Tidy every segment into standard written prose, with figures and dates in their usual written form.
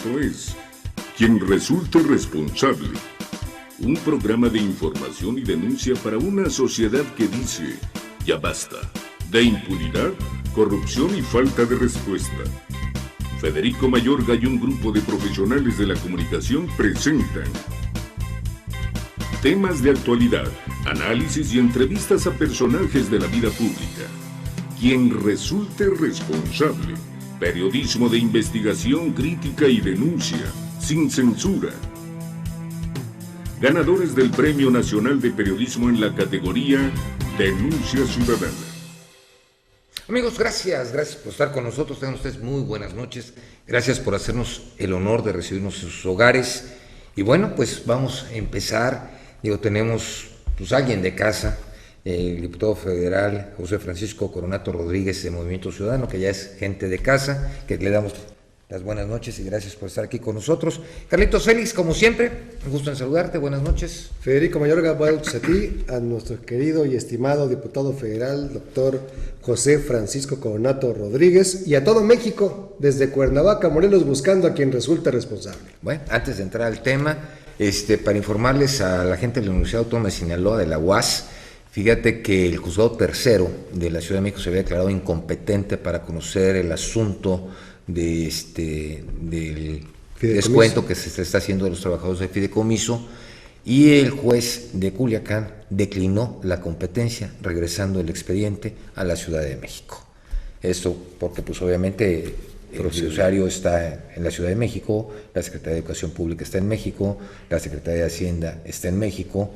Esto es Quien Resulte Responsable, un programa de información y denuncia para una sociedad que dice, ya basta, de impunidad, corrupción y falta de respuesta. Federico Mayorga y un grupo de profesionales de la comunicación presentan temas de actualidad, análisis y entrevistas a personajes de la vida pública. Quien resulte responsable. Periodismo de investigación, crítica y denuncia, sin censura. Ganadores del Premio Nacional de Periodismo en la categoría Denuncia Ciudadana. Amigos, gracias por estar con nosotros. Tengan ustedes muy buenas noches. Gracias por hacernos el honor de recibirnos en sus hogares. Y bueno, pues vamos a empezar. Tenemos alguien de casa, el diputado federal José Francisco Coronato Rodríguez de Movimiento Ciudadano, que ya es gente de casa, que le damos las buenas noches y gracias por estar aquí con nosotros. Carlitos Félix, como siempre, un gusto en saludarte, buenas noches. Federico Mayorga, buenas noches a ti, a nuestro querido y estimado diputado federal, doctor José Francisco Coronato Rodríguez, y a todo México, desde Cuernavaca, Morelos, buscando a quien resulte responsable. Bueno, antes de entrar al tema, para informarles a la gente de la Universidad Autónoma de Sinaloa, de la UAS, fíjate que el juzgado tercero de la Ciudad de México se había declarado incompetente para conocer el asunto del descuento que se está haciendo de los trabajadores de fideicomiso, y el juez de Culiacán declinó la competencia, regresando el expediente a la Ciudad de México. Esto porque obviamente el fiduciario está en la Ciudad de México, la Secretaría de Educación Pública está en México, la Secretaría de Hacienda está en México,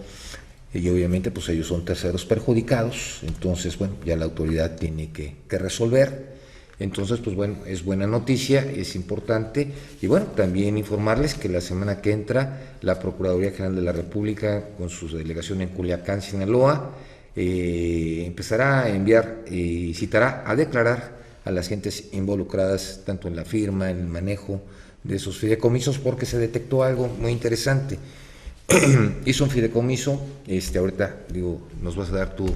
y obviamente ellos son terceros perjudicados. Entonces ya la autoridad tiene que resolver. Entonces es buena noticia, es importante. Y también informarles que la semana que entra la Procuraduría General de la República, con su delegación en Culiacán, Sinaloa, empezará a enviar y citará a declarar a las gentes involucradas tanto en la firma, en el manejo de esos fideicomisos, porque se detectó algo muy interesante. Hizo un fideicomiso, ahorita nos vas a dar tú,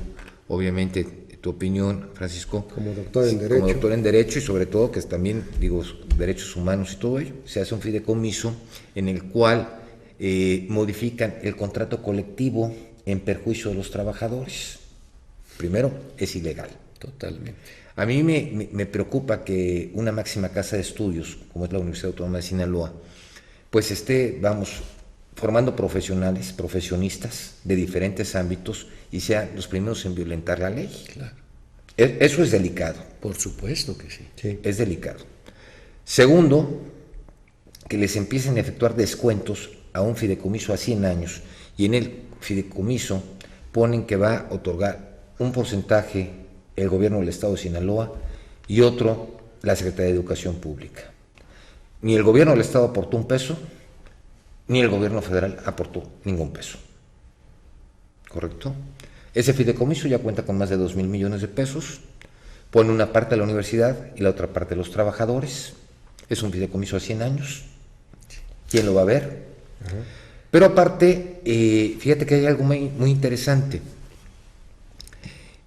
obviamente, tu opinión, Francisco, como doctor en Derecho. Como doctor en Derecho, y sobre todo que es también, derechos humanos y todo ello. Se hace un fideicomiso en el cual modifican el contrato colectivo en perjuicio de los trabajadores. Primero, es ilegal. Totalmente. A mí me preocupa que una máxima casa de estudios, como es la Universidad Autónoma de Sinaloa, esté, formando profesionistas de diferentes ámbitos y sean los primeros en violentar la ley. Claro. Eso es delicado. Por supuesto que sí. Es delicado. Segundo, que les empiecen a efectuar descuentos a un fideicomiso a 100 años, y en el fideicomiso ponen que va a otorgar un porcentaje el gobierno del Estado de Sinaloa y otro la Secretaría de Educación Pública. Ni el gobierno del Estado aportó un peso, ni el gobierno federal aportó ningún peso. ¿Correcto? Ese fideicomiso ya cuenta con más de 2,000 millones de pesos, pone una parte a la universidad y la otra parte a los trabajadores. Es un fideicomiso a 100 años. ¿Quién lo va a ver? Uh-huh. Pero aparte, fíjate que hay algo muy interesante.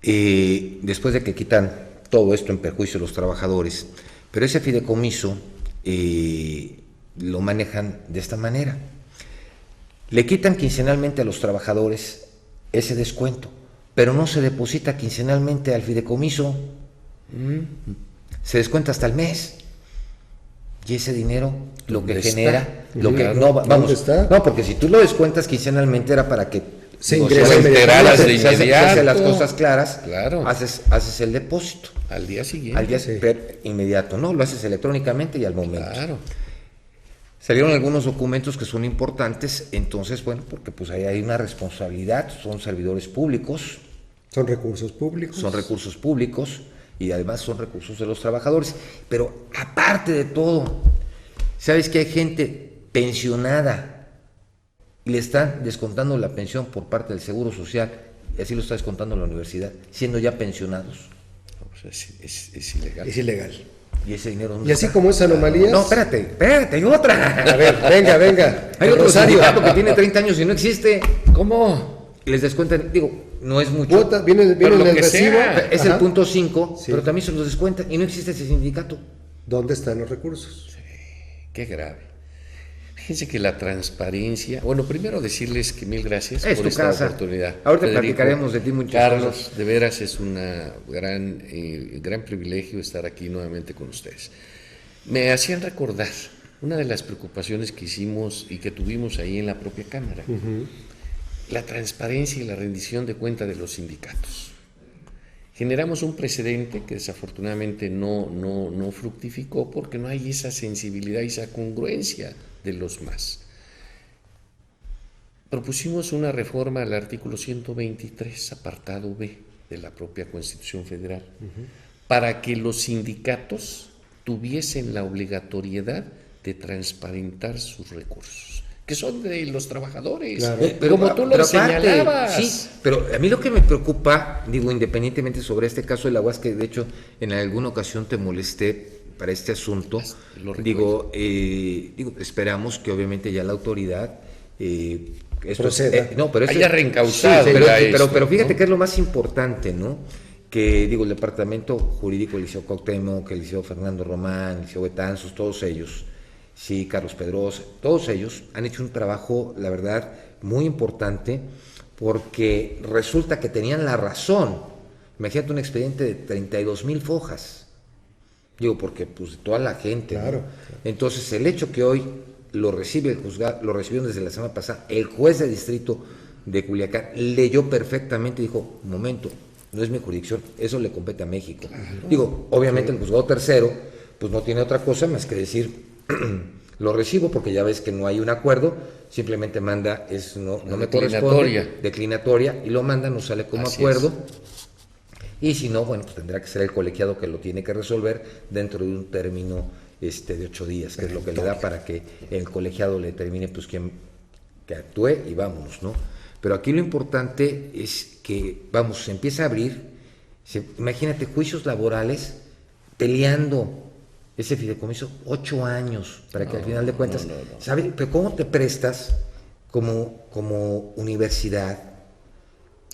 Después de que quitan todo esto en perjuicio de los trabajadores, pero ese fideicomiso lo manejan de esta manera: le quitan quincenalmente a los trabajadores ese descuento, pero no se deposita quincenalmente al fideicomiso, se descuenta hasta el mes, y ese dinero lo que genera, no, porque si tú lo descuentas quincenalmente era para que se enteraras de inmediato, se hace las cosas claras, claro. haces el depósito al día siguiente, inmediato, no, lo haces electrónicamente y al momento. Claro. Salieron algunos documentos que son importantes, entonces, porque ahí hay una responsabilidad, son servidores públicos. Son recursos públicos. Son recursos públicos y además son recursos de los trabajadores. Pero aparte de todo, ¿sabes que hay gente pensionada y le están descontando la pensión por parte del Seguro Social, y así lo está descontando la universidad, siendo ya pensionados? Es ilegal. Es ilegal. Y ese dinero no y así está. Como esa anomalía. No, espérate, hay otra. A ver, venga. Hay otro sindicato que tiene 30 años y no existe. ¿Cómo? Les descuentan, no es mucho. Viene en el recibo. Es el punto 5, sí. Pero también se los descuentan y no existe ese sindicato. ¿Dónde están los recursos? Sí, qué grave. Fíjense que la transparencia, bueno, primero decirles que mil gracias Es por tu esta casa. oportunidad. Ahorita Federico, platicaremos de ti muchas Carlos, cosas. de veras es una gran privilegio estar aquí nuevamente con ustedes. Me hacían recordar una de las preocupaciones que hicimos y que tuvimos ahí en la propia Cámara, la transparencia y la rendición de cuenta de los sindicatos. Generamos un precedente que desafortunadamente no fructificó porque no hay esa sensibilidad y esa congruencia de los más. Propusimos una reforma al artículo 123, apartado B de la propia Constitución Federal, para que los sindicatos tuviesen la obligatoriedad de transparentar sus recursos, que son de los trabajadores, Claro. como tú lo señalabas. Sí, pero a mí lo que me preocupa, digo, independientemente sobre este caso de la UAS, que de hecho en alguna ocasión te molesté para este asunto, Lo recuerdo. digo, esperamos que obviamente ya la autoridad Proceda. pero Haya reencauzado pero, ya pero, esto, pero fíjate ¿no? que es lo más importante, ¿no? Que digo, el departamento jurídico, el liceo Cuauhtémoc, el liceo Fernando Román, el liceo Betanzos, todos ellos, sí, Carlos Pedrosa, todos ellos han hecho un trabajo, la verdad, muy importante, porque resulta que tenían la razón. Imagínate un expediente de 32,000 fojas. Digo, porque pues toda la gente. Claro, ¿no? Entonces, el hecho que hoy lo recibe el juzgado, lo recibieron desde la semana pasada, el juez de distrito de Culiacán leyó perfectamente y dijo, un momento, no es mi jurisdicción, eso le compete a México. Digo, obviamente el juzgado tercero, pues no tiene otra cosa más que decir, lo recibo porque ya ves que no hay un acuerdo, simplemente manda, no me corresponde, declinatoria, y lo manda, no sale como Así acuerdo. es. Y si no, bueno, pues tendrá que ser el colegiado que lo tiene que resolver dentro de un término de 8 días, que es lo que le da para que el colegiado le determine pues que actúe y vámonos, ¿no? Pero aquí lo importante es que, vamos, se empieza a abrir, imagínate, juicios laborales peleando ese fideicomiso 8 años, para que al final de cuentas, ¿sabes? Pero ¿cómo te prestas como universidad?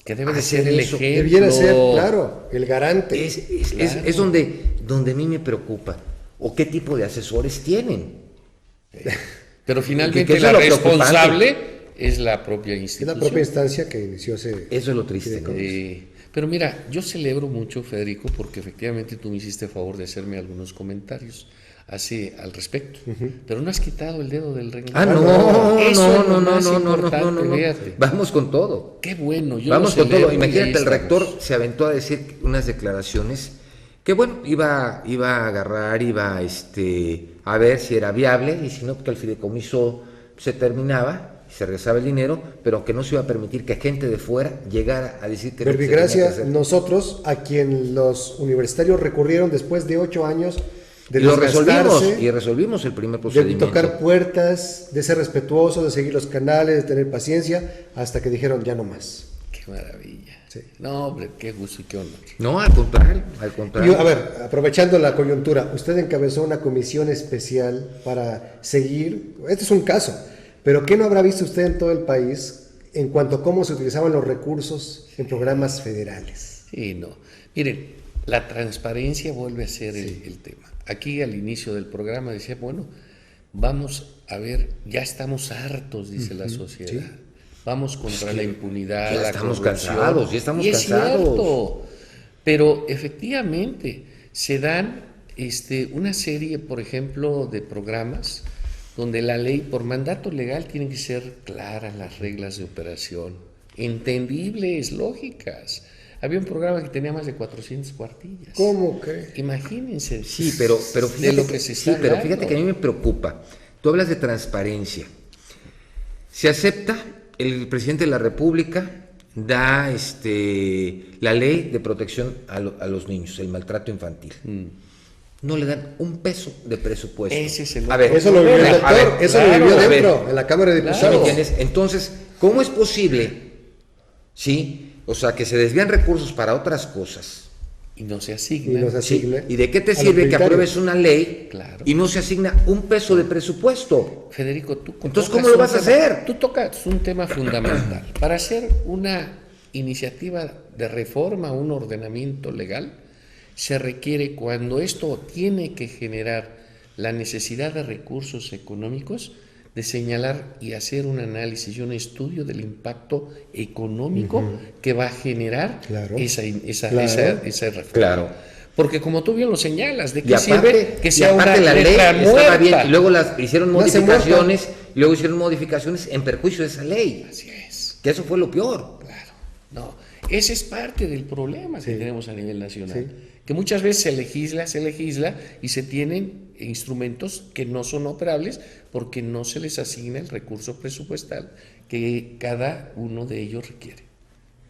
Que debe de hacer ser el eso? ejemplo. Debiera ser, claro, el garante. Es donde a mí me preocupa. ¿O qué tipo de asesores tienen? Pero finalmente Que eso la es lo preocupante. responsable es la propia Es institución. la propia instancia que inició ese... Eso es lo triste, ¿no? Pero mira, yo celebro mucho, Federico, porque efectivamente tú me hiciste favor de hacerme algunos comentarios al respecto. Pero no has quitado el dedo del renglón. Eso es lo más importante, fíjate. Vamos con todo. Qué bueno, yo Vamos lo con todo. celebro y ahí Imagínate, el estamos. rector se aventó a decir unas declaraciones que, bueno, iba a agarrar, a ver si era viable, y si no, que el fideicomiso se terminaba, se regresaba el dinero, pero que no se iba a permitir que gente de fuera llegara a decir que no se tenía que Verbigracia, hacer. nosotros, a quien los universitarios recurrieron después de 8 años de Y lo resolvimos, desgastarse, y resolvimos el primer de procedimiento. tocar puertas, de ser respetuoso, de seguir los canales, de tener paciencia, hasta que dijeron ya no más. Qué maravilla. Sí. No, hombre, qué gusto y qué honor. No, al contrario, Y, a ver, aprovechando la coyuntura, usted encabezó una comisión especial para seguir, este es un caso, pero ¿qué no habrá visto usted en todo el país en cuanto a cómo se utilizaban los recursos en programas federales? Sí, no. Miren, la transparencia vuelve a ser el tema. Aquí al inicio del programa decía, bueno, vamos a ver, ya estamos hartos, dice la sociedad. Sí. Vamos contra la impunidad, ya la estamos corrupción. cansados, ya estamos Y es cansados. cierto, pero efectivamente se dan una serie, por ejemplo, de programas donde la ley, por mandato legal, tienen que ser claras las reglas de operación, entendibles, lógicas. Había un programa que tenía más de 400 cuartillas. ¿Cómo cree? Imagínense. Sí, pero fíjate, de lo que se está pero hablando. fíjate que a mí me preocupa. Tú hablas de transparencia. Se acepta, el presidente de la República da la ley de protección a los niños, el maltrato infantil. No le dan un peso de presupuesto. Ese es el A ver, Eso lo vivió el a doctor, ver, eso claro, lo vivió a ver. dentro, en la Cámara de ¿Sí me Diputados. entiendes? Entonces, ¿cómo es posible? ¿Sí? O sea, que se desvían recursos para otras cosas. Y no se Y asigna. nos ¿Sí? asigne ¿Y de qué te a los sirve que prioritarios. apruebes una ley Claro. y no se asigna un peso de presupuesto? Federico, tú Entonces, tocas ¿cómo lo un vas a tema- hacer? Tú tocas un tema fundamental. Para hacer una iniciativa de reforma a un ordenamiento legal, se requiere, cuando esto tiene que generar la necesidad de recursos económicos, de señalar y hacer un análisis y un estudio del impacto económico que va a generar esa reforma. Claro. Porque como tú bien lo señalas, ¿de qué aparte, sirve que sea una la ley letra estaba bien, muerta? y luego hicieron modificaciones en perjuicio de esa ley. Así es. Que eso fue lo peor. Claro. No, ese es parte del problema que tenemos a nivel nacional. Que muchas veces se legisla y se tienen instrumentos que no son operables porque no se les asigna el recurso presupuestal que cada uno de ellos requiere.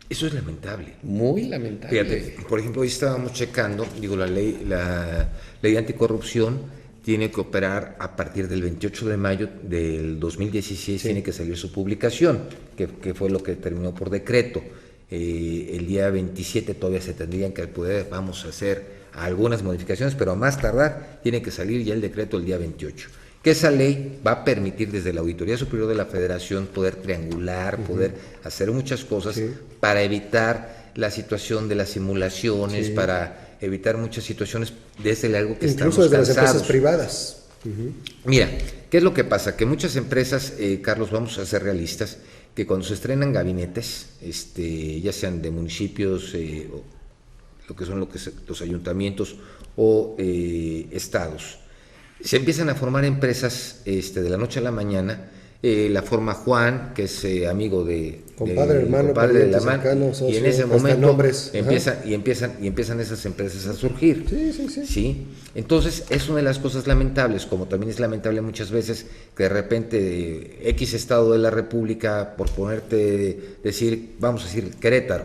Eso es lamentable. Muy lamentable. Fíjate, por ejemplo, hoy estábamos checando, la ley anticorrupción tiene que operar a partir del 28 de mayo del 2016, tiene que salir su publicación, que fue lo que terminó por decreto. El día 27 todavía se tendrían que poder, vamos a hacer algunas modificaciones, pero a más tardar tiene que salir ya el decreto el día 28. Que esa ley va a permitir desde la Auditoría Superior de la Federación poder triangular, poder hacer muchas cosas para evitar la situación de las simulaciones, para evitar muchas situaciones desde algo que estamos cansados. Incluso desde las empresas privadas. Mira, ¿qué es lo que pasa? Que muchas empresas, Carlos, vamos a ser realistas, que cuando se estrenan gabinetes, ya sean de municipios, lo que son los ayuntamientos o estados, se empiezan a formar empresas de la noche a la mañana. La forma Juan, que es amigo de compadre, hermano, compadre de la mano, cercano, socio, y en ese momento empiezan esas empresas a surgir. Sí. Entonces es una de las cosas lamentables, como también es lamentable muchas veces que de repente X estado de la República, por vamos a decir Querétaro,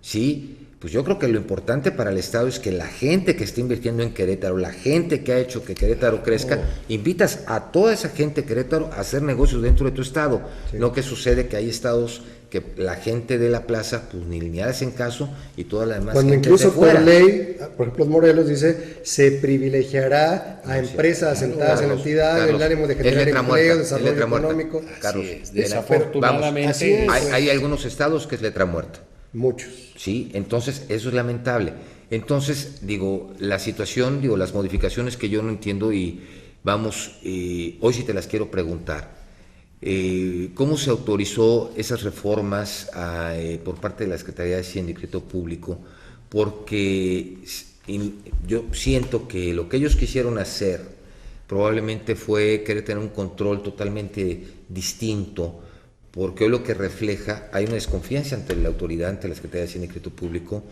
¿sí? Pues yo creo que lo importante para el Estado es que la gente que está invirtiendo en Querétaro, la gente que ha hecho que Querétaro crezca, invitas a toda esa gente de Querétaro a hacer negocios dentro de tu estado. No que sucede que hay estados que la gente de la plaza pues ni le hacen caso y toda la demás cuando gente incluso de fuera. Por ley, por ejemplo Morelos dice, se privilegiará a empresas asentadas en la entidad, en el ánimo de generar empleo, desarrollo económico. Carlos, desafortunadamente hay algunos estados que es letra muerta. Muchos. Sí, entonces eso es lamentable. Entonces, la situación, las modificaciones que yo no entiendo y hoy sí te las quiero preguntar. ¿Cómo se autorizó esas reformas por parte de la Secretaría de Hacienda y Crédito Público? Porque yo siento que lo que ellos quisieron hacer probablemente fue querer tener un control totalmente distinto, porque hoy lo que refleja, hay una desconfianza ante la autoridad, ante la Secretaría de Hacienda y Crédito Público.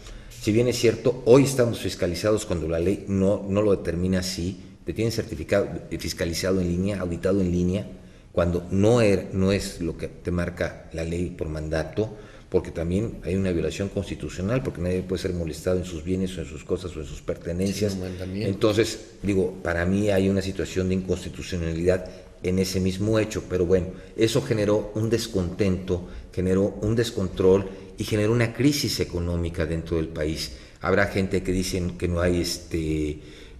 Si bien es cierto, hoy estamos fiscalizados cuando la ley no lo determina así, te tienen certificado, fiscalizado en línea, auditado en línea, cuando no es lo que te marca la ley por mandato, porque también hay una violación constitucional, porque nadie puede ser molestado en sus bienes o en sus cosas o en sus pertenencias. Entonces, para mí hay una situación de inconstitucionalidad en ese mismo hecho, pero bueno, eso generó un descontento, generó un descontrol y generó una crisis económica dentro del país. Habrá gente que dicen que no hay,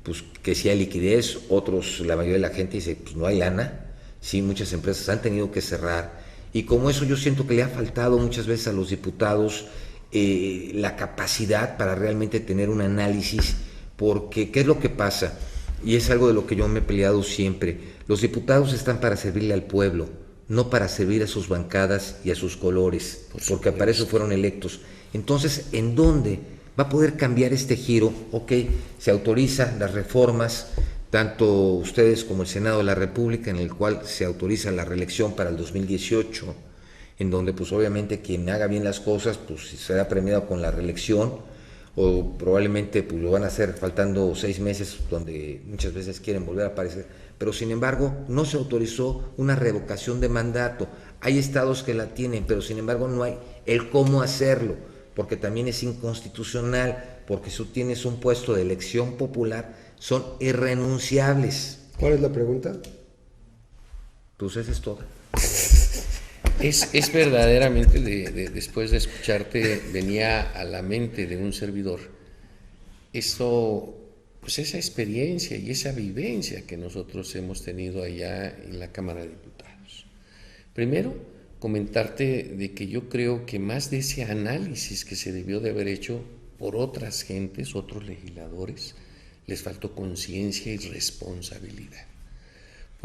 pues que sí hay liquidez, otros, la mayoría de la gente dice, pues no hay lana, sí, muchas empresas han tenido que cerrar, y como eso yo siento que le ha faltado muchas veces a los diputados la capacidad para realmente tener un análisis, porque ¿qué es lo que pasa? Y es algo de lo que yo me he peleado siempre. Los diputados están para servirle al pueblo, no para servir a sus bancadas y a sus colores, porque para eso fueron electos. Entonces, ¿en dónde va a poder cambiar este giro? Ok, se autorizan las reformas, tanto ustedes como el Senado de la República, en el cual se autoriza la reelección para el 2018, en donde pues obviamente quien haga bien las cosas pues será premiado con la reelección, o probablemente pues lo van a hacer faltando 6 meses, donde muchas veces quieren volver a aparecer, pero sin embargo no se autorizó una revocación de mandato. Hay estados que la tienen, pero sin embargo no hay el cómo hacerlo, porque también es inconstitucional, porque si tú tienes un puesto de elección popular, son irrenunciables. ¿Cuál es la pregunta? Pues esa es toda. Es verdaderamente, después de escucharte, venía a la mente de un servidor pues esa experiencia y esa vivencia que nosotros hemos tenido allá en la Cámara de Diputados. Primero, comentarte de que yo creo que más de ese análisis que se debió de haber hecho por otras gentes, otros legisladores, les faltó conciencia y responsabilidad.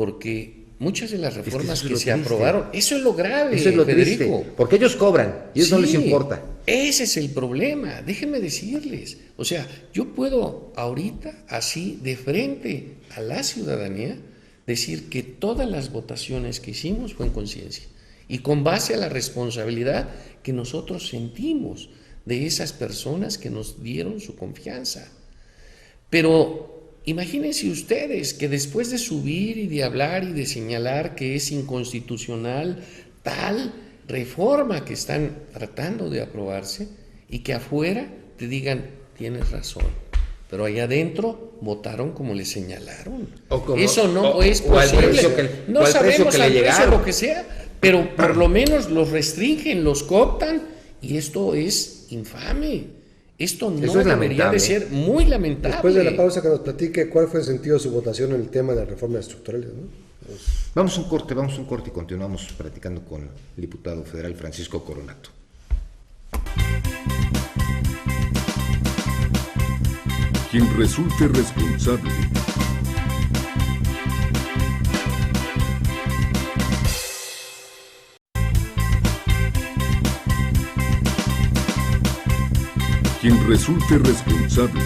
porque muchas de las reformas eso que es lo se triste. aprobaron, eso es lo grave, Eso es lo Federico. triste, porque ellos cobran y a ellos no les importa. Ese es el problema, déjenme decirles. O sea, yo puedo ahorita, así, de frente a la ciudadanía, decir que todas las votaciones que hicimos fue en conciencia y con base a la responsabilidad que nosotros sentimos de esas personas que nos dieron su confianza. Pero imagínense ustedes que después de subir y de hablar y de señalar que es inconstitucional tal reforma que están tratando de aprobarse y que afuera te digan, tienes razón, pero allá adentro votaron como le señalaron. Eso no es posible. No sabemos al precio lo que sea, pero por lo menos los restringen, los cooptan, y esto es infame. Esto no debería de ser, muy lamentable. Después de la pausa, que nos platique cuál fue el sentido de su votación en el tema de las reformas estructurales, ¿no? Vamos a un corte y continuamos platicando con el diputado federal Francisco Coronato. Quien resulte responsable. Quien resulte responsable.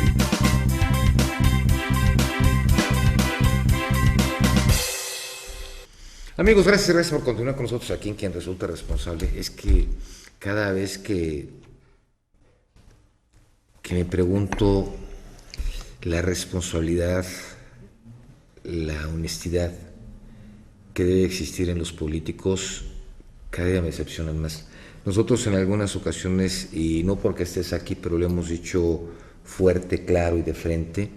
Amigos, gracias por continuar con nosotros aquí en Quien Resulta Responsable. Es que cada vez que me pregunto la responsabilidad, la honestidad que debe existir en los políticos, cada día me decepcionan más. Nosotros en algunas ocasiones, y no porque estés aquí, pero lo hemos dicho fuerte, claro y de frente,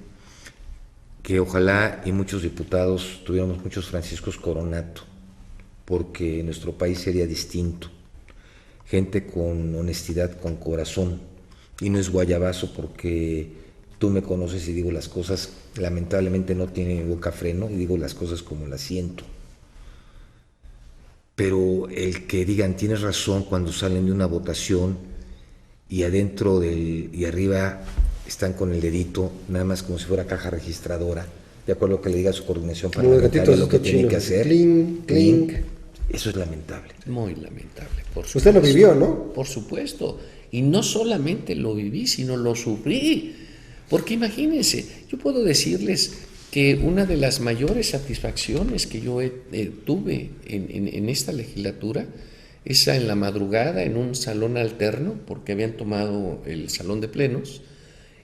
que ojalá y muchos diputados tuviéramos muchos Franciscos Coronato, porque nuestro país sería distinto. Gente con honestidad, con corazón, y no es guayabazo porque tú me conoces y digo las cosas, lamentablemente no tiene boca freno y digo las cosas como las siento. Pero el que digan tienes razón cuando salen de una votación y adentro y arriba están con el dedito, nada más como si fuera caja registradora, de acuerdo a lo que le diga su coordinación parlamentaria, lo que tiene que hacer. Clink. Eso es lamentable. Muy lamentable, por supuesto. Usted lo vivió, ¿no? Por supuesto. Y no solamente lo viví, sino lo sufrí. Porque imagínense, yo puedo decirles que una de las mayores satisfacciones que yo tuve en esta legislatura, esa en la madrugada en un salón alterno, porque habían tomado el salón de plenos,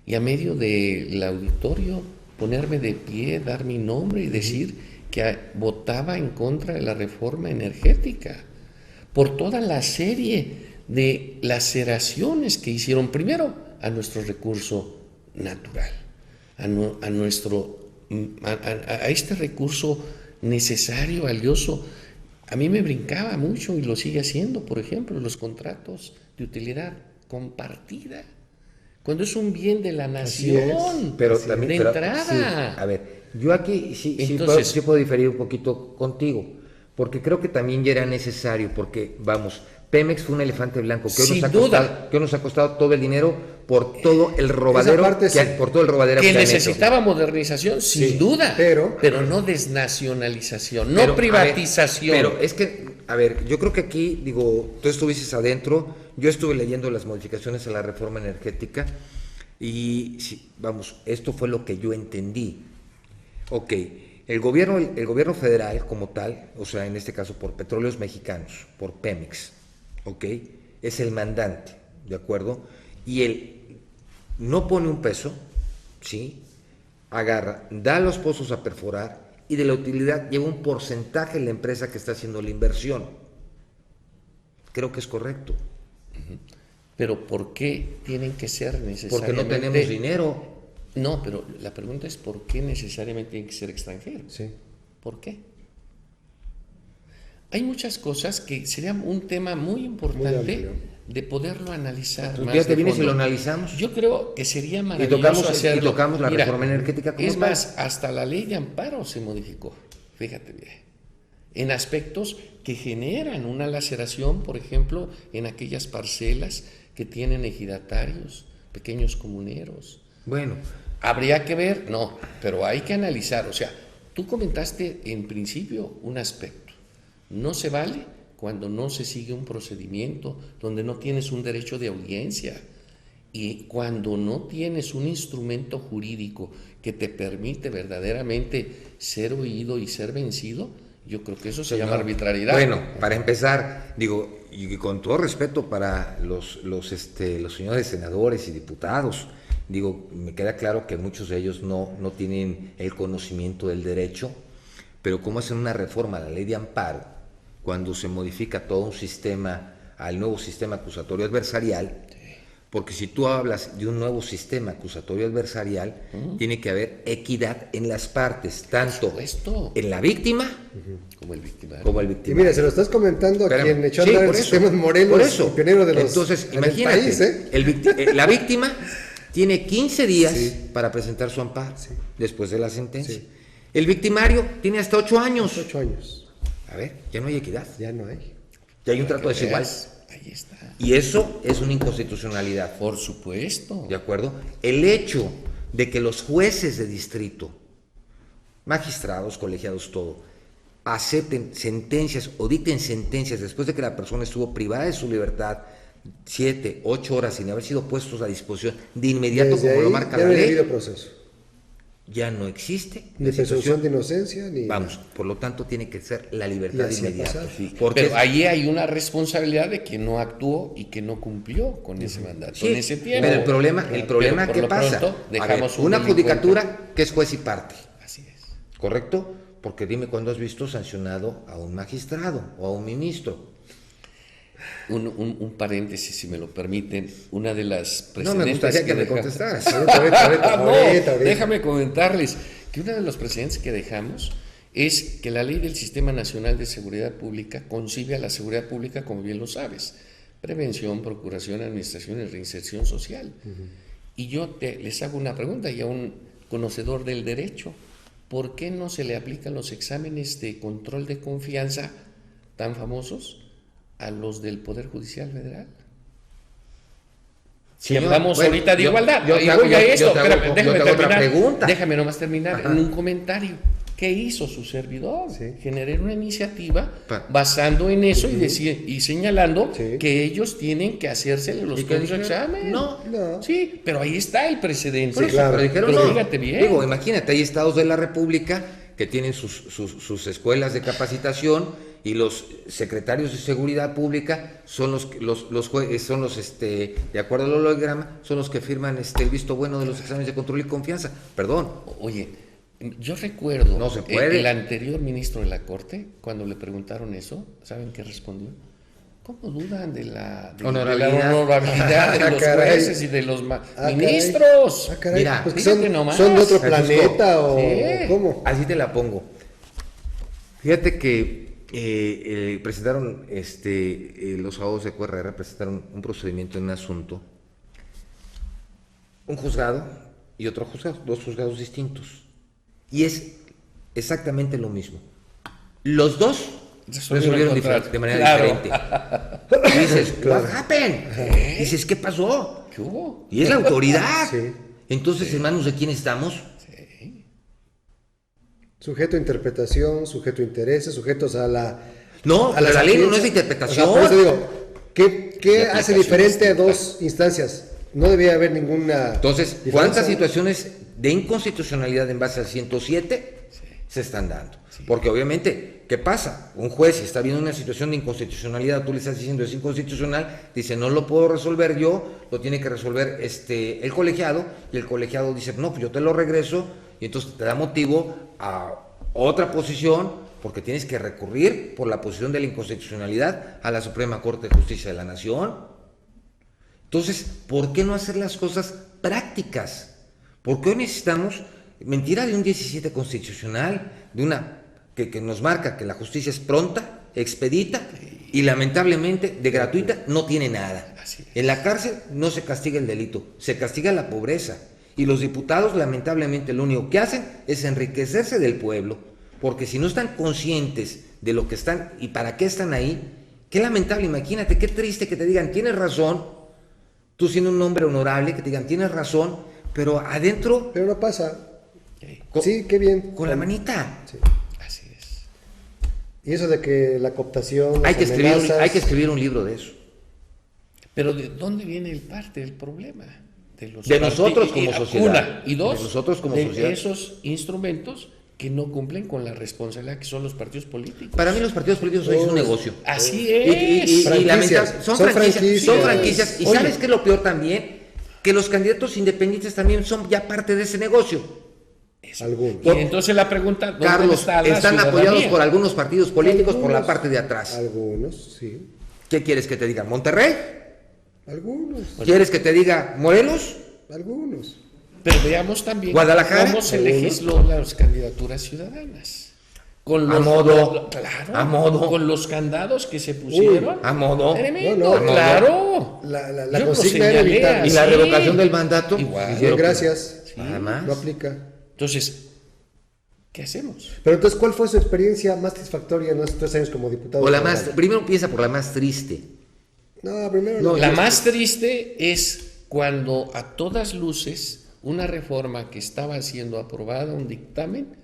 y a medio del auditorio ponerme de pie, dar mi nombre y decir que votaba en contra de la reforma energética, por toda la serie de laceraciones que hicieron primero a nuestro recurso natural, a este recurso necesario, valioso. A mí me brincaba mucho y lo sigue haciendo, por ejemplo, los contratos de utilidad compartida, cuando es un bien de la nación, pero también, de entrada. Sí, a ver, yo aquí sí puedo diferir un poquito contigo, porque creo que también ya era necesario, porque vamos, Pemex fue un elefante blanco que hoy nos ha costado todo el dinero por todo el robadero que necesitaba modernización, sin duda, pero no desnacionalización, no privatización. Pero es que, a ver, yo creo que aquí, digo, tú estuviste adentro, yo estuve leyendo las modificaciones a la reforma energética y, sí, vamos, esto fue lo que yo entendí. Ok, el gobierno federal como tal, o sea, en este caso por Petróleos Mexicanos, por Pemex, ok, es el mandante, ¿de acuerdo? Y él no pone un peso, ¿sí? Agarra, da los pozos a perforar y de la utilidad lleva un porcentaje en la empresa que está haciendo la inversión. Creo que es correcto. Pero ¿por qué tienen que ser necesariamente? Porque no tenemos dinero. No, pero la pregunta es ¿por qué necesariamente tienen que ser extranjeros? Sí. ¿Por qué? Hay muchas cosas que sería un tema muy importante de poderlo analizar. ¿Tú ya te vienes y lo analizamos? Yo creo que sería maravilloso hacerlo. Y tocamos la reforma energética como es más, hasta la ley de amparo se modificó. Fíjate bien. En aspectos que generan una laceración, por ejemplo, en aquellas parcelas que tienen ejidatarios, pequeños comuneros. Bueno. ¿Habría que ver? No, pero hay que analizar. O sea, Tú comentaste en principio un aspecto. No se vale cuando no se sigue un procedimiento, donde no tienes un derecho de audiencia y cuando no tienes un instrumento jurídico que te permite verdaderamente ser oído y ser vencido. Yo creo que eso se llama arbitrariedad. Bueno, para empezar, digo, y con todo respeto para los señores senadores y diputados, digo, me queda claro que muchos de ellos no tienen el conocimiento del derecho, pero cómo hacen una reforma a la ley de amparo cuando se modifica todo un sistema al nuevo sistema acusatorio adversarial. Porque si tú hablas de un nuevo sistema acusatorio adversarial, tiene que haber equidad en las partes, tanto en la víctima como el victimario. Y mira, se lo estás comentando a quien echó a andar el sistema en Morelos, por eso. El pionero de los Entonces, en imagínate, el país, la víctima tiene 15 días para presentar su amparo después de la sentencia. Sí. El victimario tiene hasta 8 años. 8 años. A ver, ya no hay equidad. Ya no hay. Ya hay un trato desigual. Ahí está. Y eso es una inconstitucionalidad. Por supuesto. ¿De acuerdo? El hecho de que los jueces de distrito, magistrados, colegiados, todo, acepten sentencias o dicten sentencias después de que la persona estuvo privada de su libertad 7, 8 horas sin haber sido puestos a disposición de inmediato, Desde como ahí, lo marca ya la no hay ley, debido proceso. ya no existe. Ni presunción de inocencia, ni... Vamos, por lo tanto tiene que ser la libertad Y así ha inmediata. pasado. Porque Pero ahí hay una responsabilidad de quien no actuó y que no cumplió con ese mandato sí, en ese tiempo. pero el problema Pero por ¿qué lo pasa? pronto, A dejamos ver, un una delincuente. judicatura que es juez y parte, Así es. ¿correcto? Porque dime cuándo has visto sancionado a un magistrado o a un ministro. Un paréntesis, si me lo permiten. Una de las No me precedentes gustaría que me deja- contestaras. Ahorita. Déjame comentarles que uno de los precedentes que dejamos es que la Ley del Sistema Nacional de Seguridad Pública concibe a la seguridad pública, como bien lo sabes, prevención, procuración, administración y reinserción social. Y yo les hago una pregunta, y a un conocedor del derecho: ¿por qué no se le aplican los exámenes de control de confianza tan famosos a los del Poder Judicial Federal? Si Señor, hablamos bueno, ahorita de igualdad, yo y te hago- voy a yo- yo esto, te hago- espérame, yo déjame te hago otra terminar. pregunta. Déjame nomás terminar Ajá. en un comentario. ¿Qué hizo su servidor? Sí. Generar una iniciativa Pa- basando en eso y señalando Sí. que ellos tienen que hacerse los ¿Y qué propios dijeron? exámenes. No. Sí, pero ahí está el precedente. Por eso, Claro. pero dijeron Pero no. fíjate bien. Digo, imagínate, hay estados de la República que tienen sus escuelas de capacitación y los secretarios de seguridad pública son los jueces, son los de acuerdo al holograma, son los que firman el visto bueno de los exámenes de control y confianza. Perdón. Oye, yo recuerdo No se puede. el anterior ministro de la Corte, cuando le preguntaron eso, ¿saben qué respondió? ¿Cómo dudan de la Honorabilidad. honorabilidad de Ah, los caray. jueces y de los caray. ministros? Ah, caray, Mira, pues que fíjate nomás. son de otro Francisco. planeta o Sí. ¿cómo? Así te la pongo. Fíjate que presentaron, los abogados de QRR presentaron un procedimiento en un asunto, un juzgado y otro juzgado, dos juzgados distintos. Y es exactamente lo mismo. Los dos resolvieron de manera Claro. diferente. Y dices, what happened? Dices, ¿qué pasó? ¿Qué hubo? Y es la autoridad. Sí. Entonces, ¿en manos de quién estamos? Sujeto a interpretación, sujeto a intereses, sujetos a la... No, a pero las la ley no es de audiencias. interpretación. O sea, por eso digo, ¿qué De hace aplicación diferente a distinta. dos instancias? No debía haber ninguna... Entonces, diferencia. ¿cuántas situaciones de inconstitucionalidad en base al 107 se están dando? Porque obviamente, ¿qué pasa? Un juez, si está viendo una situación de inconstitucionalidad, tú le estás diciendo es inconstitucional, dice no lo puedo resolver yo, lo tiene que resolver el colegiado, y el colegiado dice no, pues yo te lo regreso, y entonces te da motivo a otra posición, porque tienes que recurrir por la posición de la inconstitucionalidad a la Suprema Corte de Justicia de la Nación. Entonces, ¿por qué no hacer las cosas prácticas? Porque hoy necesitamos mentira de un 17 constitucional, de una que nos marca que la justicia es pronta, expedita y lamentablemente de gratuita no tiene nada. Así es. En la cárcel no se castiga el delito, se castiga la pobreza. Y los diputados lamentablemente lo único que hacen es enriquecerse del pueblo, porque si no están conscientes de lo que están y para qué están ahí, qué lamentable, imagínate, qué triste que te digan, tienes razón, tú siendo un hombre honorable, que te digan, tienes razón, pero adentro... Pero no pasa. Sí, qué bien. Con la manita. Sí. Así es. Y eso de que la cooptación, Hay las que amenazas, escribir un libro de eso. Pero ¿de dónde viene el parte del problema? De nosotros como sociedad. Una, y dos, De nosotros como de sociedad. esos instrumentos que no cumplen con la responsabilidad que son los partidos políticos. Para mí los partidos políticos hoy es un negocio. Así es. Y Franquicias. son Son franquicias. franquicias. ¿Y Oye. sabes qué es lo peor también? Que los candidatos independientes también son ya parte de ese negocio. algunos. Y entonces la pregunta, ¿dónde Carlos, está la están ciudadanía? apoyados por algunos partidos políticos por la Algunos. parte de atrás. Algunos, sí. ¿Qué quieres que te diga? ¿Monterrey? Algunos. ¿Quieres que te diga Morelos? Algunos. Pero veamos también Guadalajara. cómo se legisló las candidaturas ciudadanas. Con A modo. claro, A modo. con los candados que se pusieron. A modo. Tremendo, No, no. claro. La Yo lo consigna era señalé evitar. Y la Sí. revocación del mandato. Igual. Bien, hicieron- gracias. Nada más. No aplica. Entonces, ¿qué hacemos? Pero entonces, ¿cuál fue su experiencia más satisfactoria en estos 3 años como diputado? O la más. federal? Primero empieza por la más triste. No, primero No, La yo- más triste es cuando a todas luces una reforma que estaba siendo aprobada, un dictamen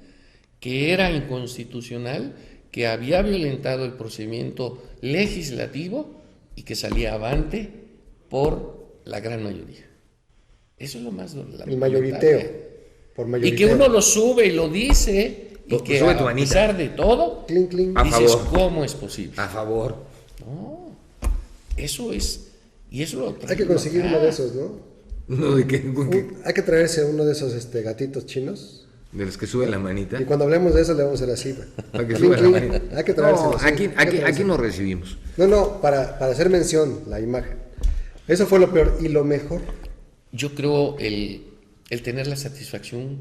que era inconstitucional, que había violentado el procedimiento legislativo y que salía avante por la gran mayoría. Eso es lo más el mayoriteo. Por Y mayoriteo. que uno lo sube y lo dice y Pues que sube tu a manita. pesar de todo, Clink, clink. A dices, favor. ¿cómo es posible? A favor. No, eso es, y eso lo Hay que conseguir acá. uno de esos, ¿no? No, ¿de qué? Hay que traerse uno de esos gatitos chinos. De los que suben la manita. Y cuando hablemos de eso le vamos a hacer así. güey. Para que Clink, suban la clink. manita. Hay que traérselo. No, sí. aquí, Hay que aquí traérselo. nos recibimos. No, para hacer mención, la imagen. Eso fue lo peor. Y lo mejor, Yo creo el tener la satisfacción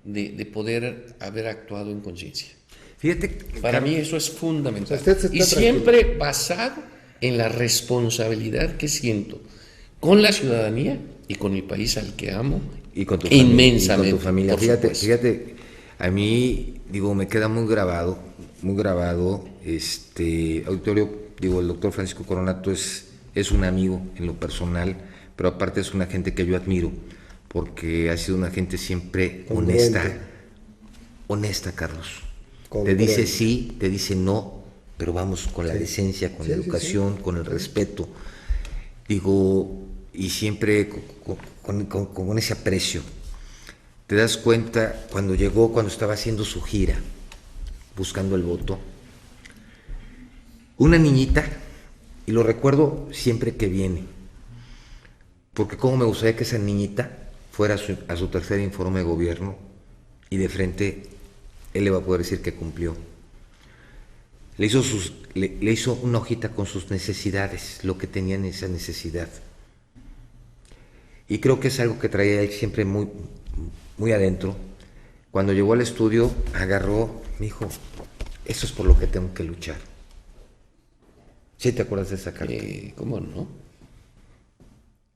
de poder haber actuado en conciencia. Fíjate. Para mí eso es fundamental. O sea, usted Y está siempre basado en la responsabilidad que siento con la ciudadanía y con mi país al que amo Y con tu inmensamente. familia. Y con tu familia. por Fíjate, supuesto. fíjate, a mí, digo, me queda muy grabado, auditorio, digo, el doctor Francisco Coronato es un amigo en lo personal, pero aparte es una gente que yo admiro, porque ha sido una gente siempre Congruente. honesta, Carlos. Te Congruente. dice sí, te dice no, pero vamos con la decencia, con la Sí, sí, educación, con el respeto. Digo, y siempre con ese aprecio. Te das cuenta cuando estaba haciendo su gira, buscando el voto, una niñita, y lo recuerdo siempre que viene, porque cómo me gustaría que esa niñita fuera a su tercer informe de gobierno y de frente él le va a poder decir que cumplió. Le hizo una hojita con sus necesidades, lo que tenían esa necesidad. Y creo que es algo que traía él siempre muy, muy adentro. Cuando llegó al estudio, agarró, me dijo, eso es por lo que tengo que luchar. ¿Sí te acuerdas de esa carta? ¿Cómo no?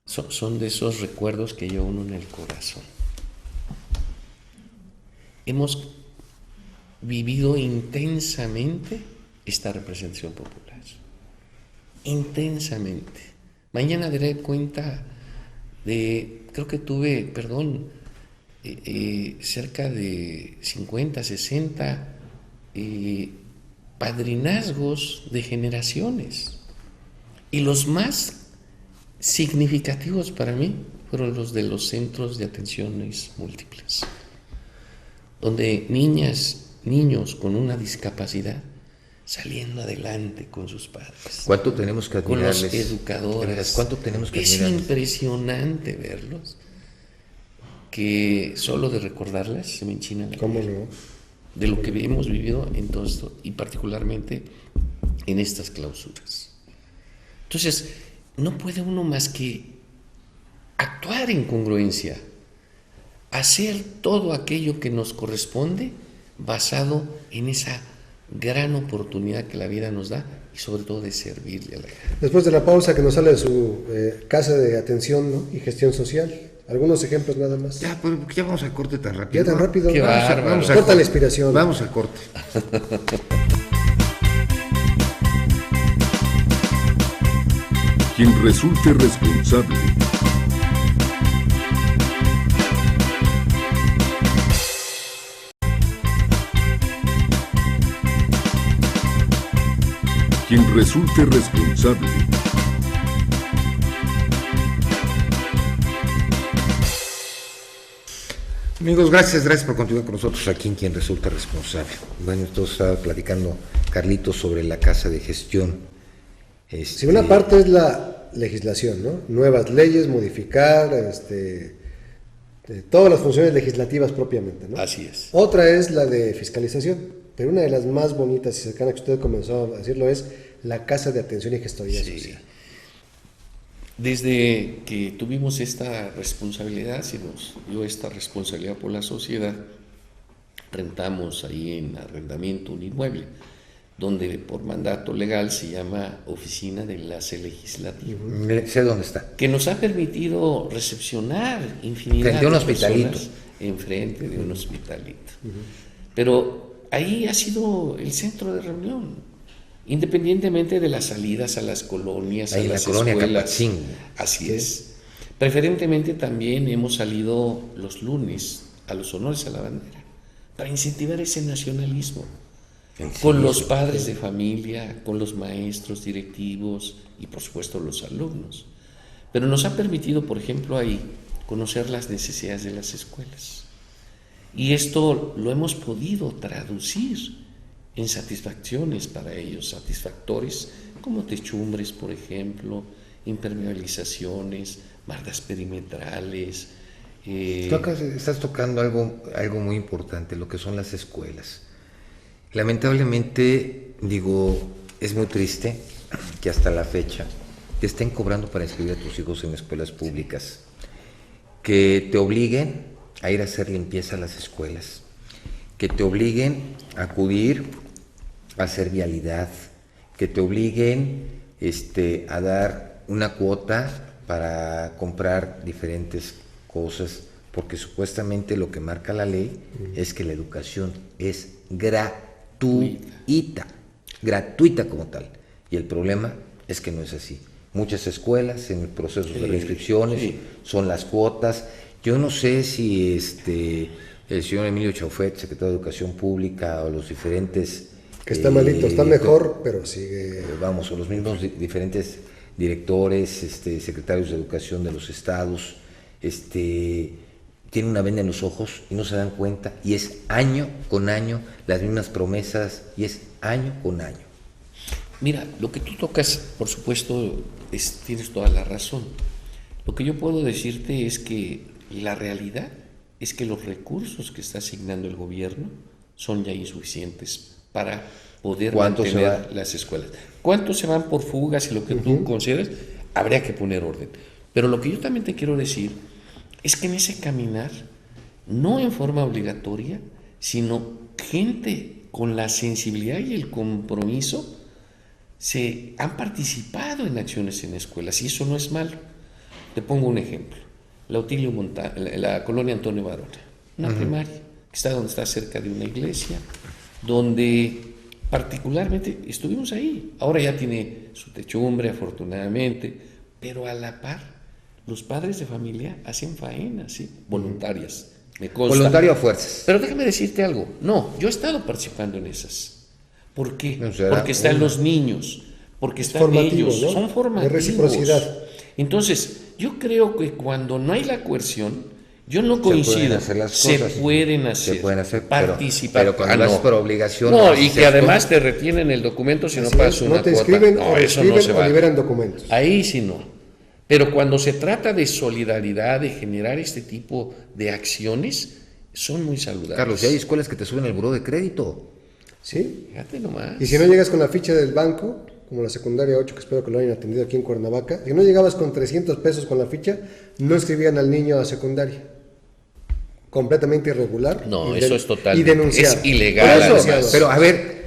Son de esos recuerdos que lleva uno en el corazón. Hemos vivido intensamente esta representación popular. Intensamente. Mañana daré cuenta de, creo que tuve, cerca de 50, 60 padrinazgos de generaciones. Y los más significativos para mí fueron los de los centros de atenciones múltiples, donde niños con una discapacidad saliendo adelante con sus padres, ¿Cuánto tenemos que con los admirarles? educadores. De veras, ¿cuánto tenemos que Es admirarles? impresionante verlos, que solo de recordarlas se me enchina la ¿cómo piel, no? de lo que hemos vivido en todo esto y particularmente en estas clausuras. Entonces, no puede uno más que actuar en congruencia, hacer todo aquello que nos corresponde basado en esa gran oportunidad que la vida nos da y sobre todo de servirle a la gente. Después de la pausa, que nos sale de su casa de atención, ¿no? Y gestión social. Algunos ejemplos nada más. Ya, pero ya vamos al corte tan rápido. Ya tan rápido. Qué bárbaro. al Corta corte. la inspiración. Vamos al corte. Quien resulte responsable quien resulte responsable. Amigos, gracias por continuar con nosotros aquí en Quien Resulta Responsable. Bueno, entonces estaba platicando Carlitos sobre la casa de gestión. Sí, una parte es la legislación, ¿no? Nuevas leyes, modificar, todas las funciones legislativas propiamente, ¿no? Así es. Otra es la de fiscalización, pero una de las más bonitas y cercanas que usted comenzó a decirlo es la casa de atención y gestoría social. Desde que tuvimos esta responsabilidad, se nos dio esta responsabilidad por la sociedad, rentamos ahí en arrendamiento un inmueble, donde por mandato legal se llama Oficina de Enlace Legislativo. Sé dónde está. Que nos ha permitido recepcionar infinidad de un de hospitalito. personas enfrente de un hospitalito. Pero ahí ha sido el centro de reunión. Independientemente de las salidas a las colonias, ahí a las colonia escuelas. Capachín. Así es. Preferentemente también hemos salido los lunes a los honores a la bandera para incentivar ese nacionalismo con los padres de familia, con los maestros, directivos y por supuesto los alumnos. Pero nos ha permitido, por ejemplo, ahí conocer las necesidades de las escuelas. Y esto lo hemos podido traducir en satisfacciones para ellos, satisfactores como techumbres, por ejemplo, impermeabilizaciones, marcas perimetrales. Estás tocando algo muy importante, lo que son las escuelas. Lamentablemente, es muy triste que hasta la fecha te estén cobrando para inscribir a tus hijos en escuelas públicas, que te obliguen a ir a hacer limpieza a las escuelas, que te obliguen a acudir a hacer vialidad, que te obliguen a dar una cuota para comprar diferentes cosas, porque supuestamente lo que marca la ley es que la educación es gratuita como tal, y el problema es que no es así. Muchas escuelas en el proceso de reinscripciones son las cuotas. Yo no sé si el señor Emilio Chaufet, secretario de Educación Pública, o los diferentes... Que está malito, está mejor, pero sigue... o los mismos diferentes directores, secretarios de Educación de los estados, tienen una venda en los ojos y no se dan cuenta, y es año con año las mismas promesas, y es año con año. Mira, lo que tú tocas, por supuesto, tienes toda la razón. Lo que yo puedo decirte es que la realidad es que los recursos que está asignando el gobierno son ya insuficientes para poder mantener las escuelas. ¿Cuántos se van por fugas y lo que tú consideres? Habría que poner orden. Pero lo que yo también te quiero decir es que en ese caminar, no en forma obligatoria, sino gente con la sensibilidad y el compromiso, se han participado en acciones en escuelas, y eso no es malo. Te pongo un ejemplo. La colonia Antonio Varona, una primaria, que está donde está cerca de una iglesia, donde particularmente estuvimos ahí. Ahora ya tiene su techumbre, afortunadamente, pero a la par, los padres de familia hacen faenas, ¿sí? Voluntarias. Me consta. Voluntario a fuerzas. Pero déjame decirte algo. No, yo he estado participando en esas. ¿Por qué? No será porque están los niños, porque están formativo, ellos, ¿no? son formativos. De reciprocidad. Entonces, yo creo que cuando no hay la coerción, yo no coincido. Se pueden hacer, participar. Pero cuando vas por obligación. No, y que además te retienen el documento si no pagas una cuota. No te inscriben, no, o eso inscriben, no se o vale. liberan documentos. Ahí sí no. Pero cuando se trata de solidaridad, de generar este tipo de acciones, son muy saludables. Carlos, ya hay escuelas que te suben el buró de crédito. ¿Sí? Fíjate nomás. Y si no llegas con la ficha del banco, como la secundaria 8, que espero que lo hayan atendido aquí en Cuernavaca, si no llegabas con 300 pesos con la ficha, no escribían al niño a secundaria. Completamente irregular. No, eso es total. Y denunciado. Es ilegal. Además.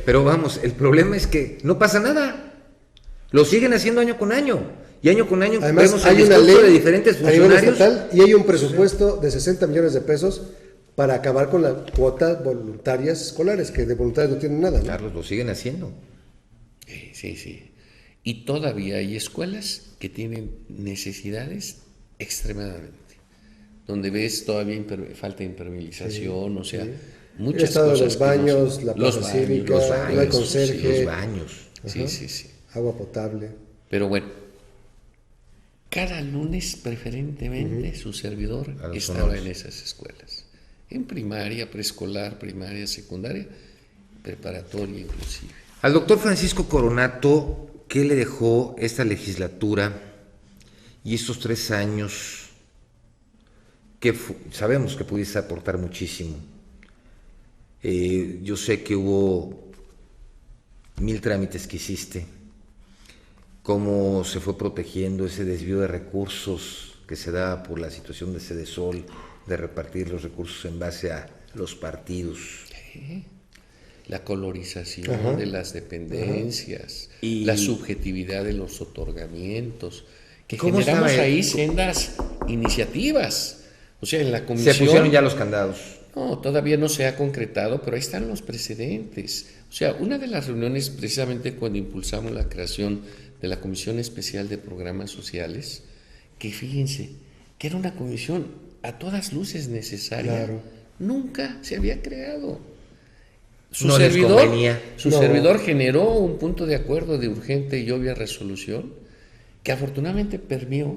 Pero vamos, el problema es que no pasa nada. Lo siguen haciendo año con año. Y año con año además vemos hay el una discurso ley de diferentes a nivel funcionarios. estatal y hay un presupuesto de 60 millones de pesos para acabar con las cuotas voluntarias escolares, que de voluntarios no tienen nada, ¿no? Carlos, lo siguen haciendo. Sí. Y todavía hay escuelas que tienen necesidades extremadamente, donde ves todavía falta de impermeabilización, o sea, muchas El estado cosas. de los baños, la plaza cívica, Los no hay baños, conserje. los baños. Sí. agua potable. Pero bueno, cada lunes preferentemente su servidor estaba en esas escuelas. En primaria, preescolar, primaria, secundaria, preparatoria inclusive. Al doctor Francisco Coronato, ¿qué le dejó esta legislatura y estos 3 años que sabemos que pudiese aportar muchísimo? Yo sé que hubo 1000 trámites que hiciste, cómo se fue protegiendo ese desvío de recursos que se da por la situación de Sedesol, de repartir los recursos en base a los partidos. Sí. La colorización de las dependencias, y la subjetividad de los otorgamientos, que generamos ahí sendas iniciativas. O sea, en la comisión... Se pusieron ya los candados. No, todavía no se ha concretado, pero ahí están los precedentes. O sea, una de las reuniones, precisamente cuando impulsamos la creación de la Comisión Especial de Programas Sociales, que fíjense, que era una comisión a todas luces necesaria, nunca se había creado. Su servidor generó un punto de acuerdo de urgente y obvia resolución que afortunadamente permeó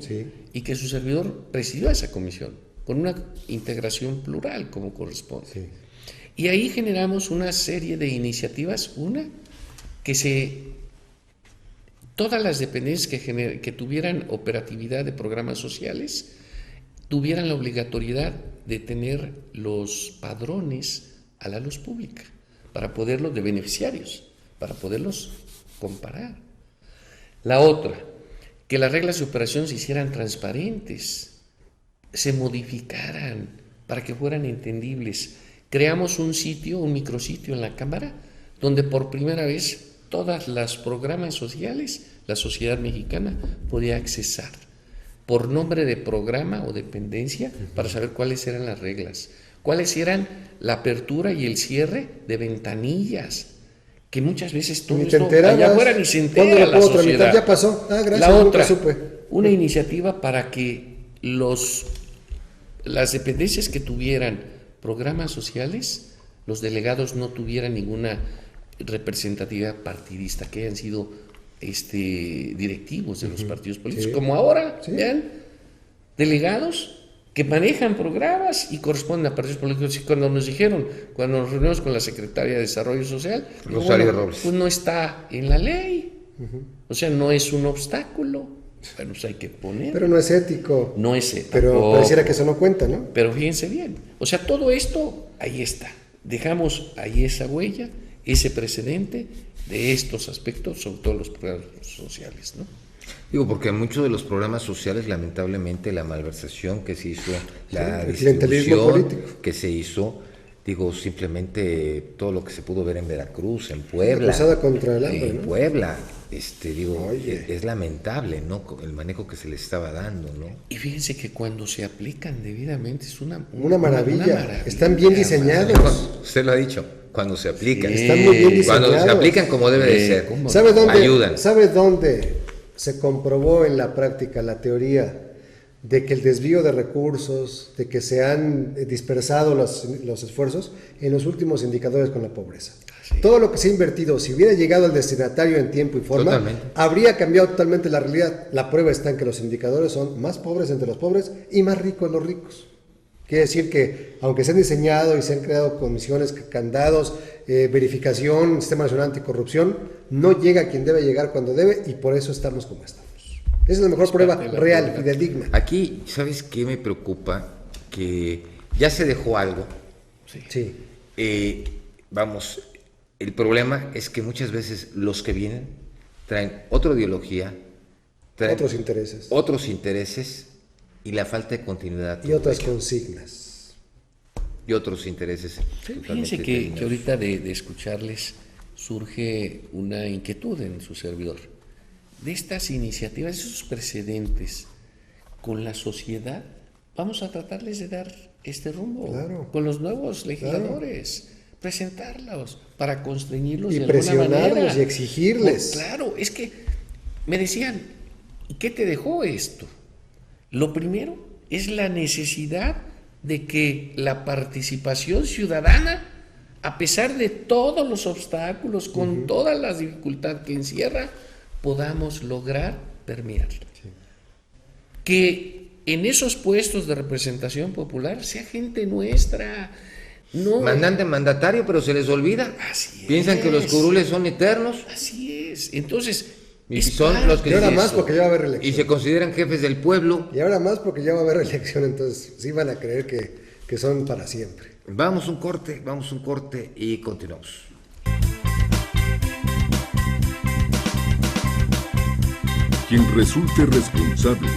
y que su servidor presidió esa comisión con una integración plural como corresponde. Sí. Y ahí generamos una serie de iniciativas, todas las dependencias que tuvieran operatividad de programas sociales tuvieran la obligatoriedad de tener los padrones a la luz pública para poderlos, de beneficiarios, para poderlos comparar. La otra, que las reglas de operación se hicieran transparentes, se modificaran para que fueran entendibles. Creamos un micrositio en la Cámara, donde por primera vez todos los programas sociales, la sociedad mexicana podía accesar por nombre de programa o dependencia para saber cuáles eran las reglas, cuáles eran la apertura y el cierre de ventanillas, que muchas veces todo esto allá afuera ni se entera la sociedad. Ya pasó. Gracias. La otra, una iniciativa para que las dependencias que tuvieran programas sociales, los delegados no tuvieran ninguna representatividad partidista, que hayan sido directivos de los partidos políticos, como ahora, vean, delegados que manejan programas y corresponden a partidos políticos. Y cuando nos reunimos con la Secretaria de Desarrollo Social, Robles, pues no está en la ley, o sea, no es un obstáculo. Bueno, pues hay que poner. Pero no es ético. No es ético. Pero pareciera que eso no cuenta, ¿no? Pero fíjense bien, o sea, todo esto, ahí está. Dejamos ahí esa huella, ese precedente de estos aspectos, sobre todo los programas sociales, ¿no? Digo, porque muchos de los programas sociales, lamentablemente, la malversación que se hizo, la distribución que se hizo, digo, simplemente todo lo que se pudo ver en Veracruz, en Puebla. Cruzada contra el hambre, en Puebla, es lamentable, ¿no? El manejo que se le estaba dando, ¿no? Y fíjense que cuando se aplican debidamente es una maravilla. Están bien diseñados. Usted lo ha dicho, cuando se aplican. Están muy bien diseñados. Cuando se aplican como debe de ser. Ayudan. ¿Sabe dónde se comprobó en la práctica la teoría de que el desvío de recursos, de que se han dispersado los esfuerzos en los últimos indicadores con la pobreza? Sí. Todo lo que se ha invertido, si hubiera llegado al destinatario en tiempo y forma, habría cambiado totalmente la realidad. La prueba está en que los indicadores son más pobres entre los pobres y más ricos los ricos. Quiere decir que, aunque se han diseñado y se han creado comisiones, candados, verificación, Sistema Nacional Anticorrupción, no llega a quien debe llegar cuando debe, y por eso estamos como estamos. Esa es la mejor prueba real, fidedigna. Aquí, ¿sabes qué me preocupa? Que ya se dejó algo. Sí. Vamos, el problema es que muchas veces los que vienen traen otra ideología, traen otros intereses y la falta de continuidad. Y otras consignas. Y otros intereses. Fíjense que ahorita de escucharles surge una inquietud en su servidor. De estas iniciativas, esos precedentes con la sociedad, vamos a tratarles de dar este rumbo con los nuevos legisladores, presentarlos para constreñirlos y de alguna manera. Y presionarlos y exigirles. Claro, es que me decían, ¿y qué te dejó esto? Lo primero es la necesidad de que la participación ciudadana, a pesar de todos los obstáculos, con toda la dificultad que encierra, podamos lograr permearlo. Sí. Que en esos puestos de representación popular sea gente nuestra. No. Mandante mandatario, pero se les olvida. Así Piensan que los curules son eternos. Así es. Entonces, y son los que y ahora más porque ya va a haber reelección. Y se consideran jefes del pueblo. Y ahora más porque ya va a haber reelección, entonces sí van a creer que son para siempre. Vamos un corte y continuamos. Quien resulte responsable.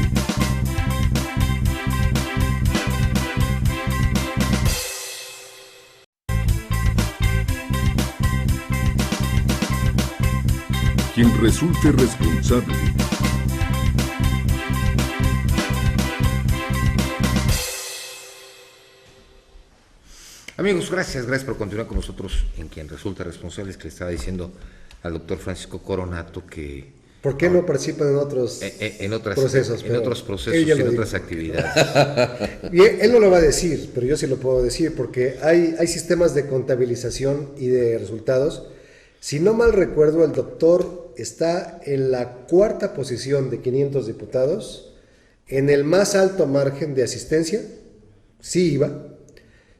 Quien resulte responsable. Amigos, gracias por continuar con nosotros en Quien resulta responsable. Es que le estaba diciendo al doctor Francisco Coronato que... ¿Por qué no participan en otros procesos? En otros procesos y en otras actividades. Bien, él no lo va a decir, pero yo sí lo puedo decir, porque hay sistemas de contabilización y de resultados. Si no mal recuerdo, el doctor está en la 4ª posición de 500 diputados, en el más alto margen de asistencia. Sí iba,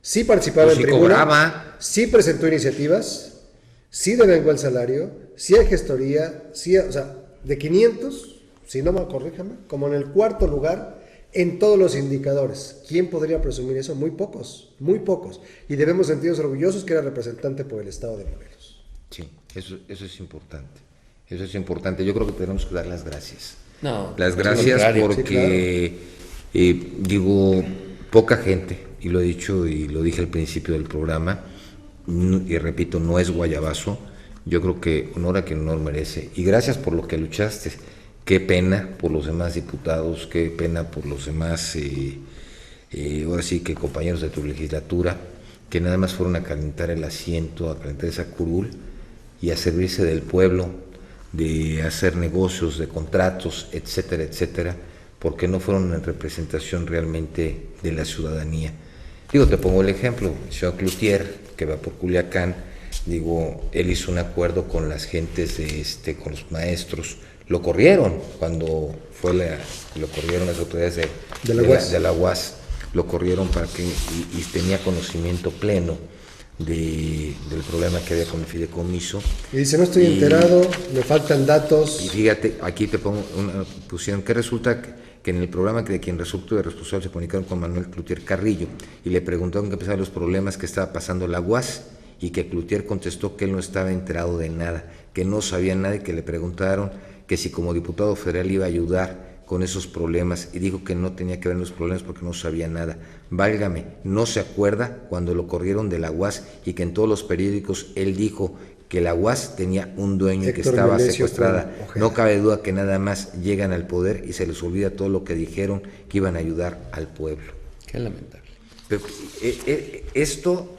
sí participaba en tribuna, cobraba, sí presentó iniciativas, sí devengó el salario, sí hay gestoría, sí, o sea, de 500, si no mal corríjame, como en el 4º lugar en todos los indicadores. ¿Quién podría presumir eso? Muy pocos. Y debemos sentirnos orgullosos que era representante por el estado de Morelos. Sí, eso es importante. Eso es importante. Yo creo que tenemos que dar las gracias. No, las gracias porque, sí, claro. Digo, poca gente, y lo he dicho y lo dije al principio del programa, y repito, no es guayabazo. Yo creo que honor a quien honor merece. Y gracias por lo que luchaste. Qué pena por los demás diputados, qué pena por los demás, ahora sí que compañeros de tu legislatura, que nada más fueron a calentar el asiento, a calentar esa curul y a servirse del pueblo, de hacer negocios, de contratos, etcétera, etcétera, porque no fueron en representación realmente de la ciudadanía. Digo, te pongo el ejemplo, el señor Cloutier, que va por Culiacán, digo, él hizo un acuerdo con las gentes con los maestros, lo corrieron cuando lo corrieron las autoridades de la UAS, lo corrieron para que, y tenía conocimiento pleno del problema que había con el fideicomiso. Y dice, no estoy enterado, me faltan datos. Y fíjate, aquí te pongo una posición que resulta que en el programa de Quien resulte de responsable se comunicaron con Manuel Cloutier Carrillo y le preguntaron qué pasaban los problemas que estaba pasando la UAS, y que Cloutier contestó que él no estaba enterado de nada, que no sabía nada, y que le preguntaron que si como diputado federal iba a ayudar con esos problemas, y dijo que no tenía que ver en los problemas porque no sabía nada. Válgame, no se acuerda cuando lo corrieron de la UAS y que en todos los periódicos él dijo que la UAS tenía un dueño y que estaba secuestrada. No cabe duda que nada más llegan al poder y se les olvida todo lo que dijeron que iban a ayudar al pueblo. Qué lamentable. Pero, esto